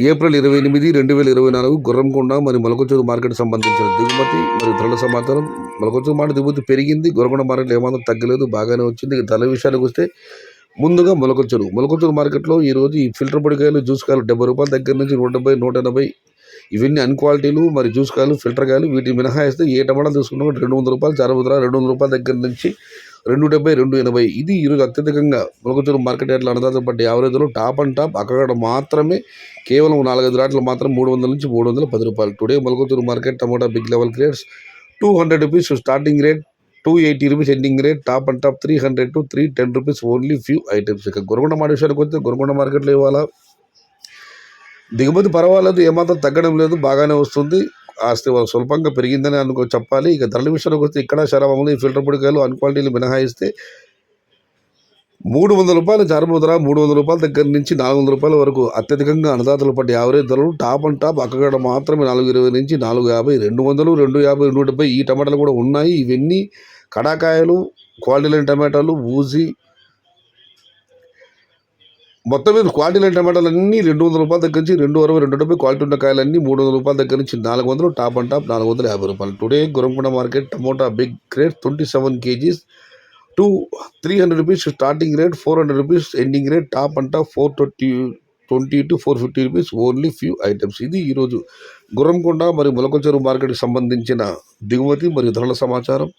April 28, 2024 Gurramkonda మరియు మొలకొచ్చూరు market సంబంధించిన దిగుమతి మరియు ధరల సమాచారం. మొలకొచ్చూరు మార్కెట్ దిగుమతి పెరిగింది, గుర్రంకొండ మార్కెట్లో ఏమాత్రం తగ్గలేదు, బాగానే వచ్చింది. ధరల విషయానికి వస్తే ముందుగా మొలకొచ్చూరు మార్కెట్లో ఈరోజు ఈ ఫిల్టర్ పొడికాయలు, జ్యూస్ కాయలు 70 రూపాయల దగ్గర నుంచి 170, 180 ఇవన్నీ అన్క్వాలిటీలు మరి జ్యూస్ కాయలు, ఫిల్టర్ కాయలు. వీటిని మినహాయిస్తే ఏ టమాటాలు తీసుకున్నా 200 రూపాయలు, చారబుద్ర 200 రూపాయల దగ్గర నుంచి 270, 280. ఇది ఈరోజు అత్యధికంగా మొలకొచ్చూరు మార్కెట్ యార్డ్లో అన్నదాత పడ్డ యావరేజ్లో టాప్ అండ్ టాప్. అక్కడ మాత్రమే కేవలం 4-5 రాట్లు మాత్రం 300 నుంచి 310 రూపాయలు. టుడే మొలకొచ్చూరు market tomato big level grades 200 rupees starting rate, 280 rupees ending rate, top and top 300 to 310 rupees only few items. ఇక గుర్రంకొండ మార్కెట్ విషయానికి వస్తే గుర్రంకొండ మార్కెట్లో ఇవాళ దిగుమతి పర్వాలేదు, ఏమాత్రం తగ్గడం లేదు, బాగానే వస్తుంది. ఆస్తి స్వల్పంగా పెరిగిందని చెప్పాలి. ఇక ధరల విషయానికి వస్తే ఇక్కడ శరాబములు, ఫిల్టర్ పొడికాయలు అన్క్వాలిటీలు మినహాయిస్తే 300 రూపాయలు చారబుద్ర, 300 రూపాయల దగ్గర నుంచి 400 రూపాయల వరకు అత్యధికంగా అన్నదాతలు పడ్డ యావరేజ్ ధరలు. టాప్ అండ్ టాప్ అక్కడ మాత్రమే 420 నుంచి 450, 200, 250, 170 ఈ టమాటాలు కూడా ఉన్నాయి. ఇవన్నీ కడాకాయలు, క్వాలిటీ లేని టమాటాలు, ఊజీ, మొత్తం మీద క్వాలిటీ లేని టమాటాలు అన్నీ 200 రూపాయల దగ్గర నుంచి 260, 270, క్వాలిటీ ఉన్న కాయలన్నీ 300 రూపాయల దగ్గర నుంచి 400, టాప్ అండ్ టాప్ 450 రూపాయలు. Today Gurramkonda market tomato big grade 27 kgs to 300 rupees starting rate, 400 rupees ending rate, top and top 420 to 450 rupees only few items. ఇది ఈరోజు గుర్రంకొండ మరియు మొలకొచ్చూరు మార్కెట్కి సంబంధించిన దిగుమతి మరియు ధరల సమాచారం.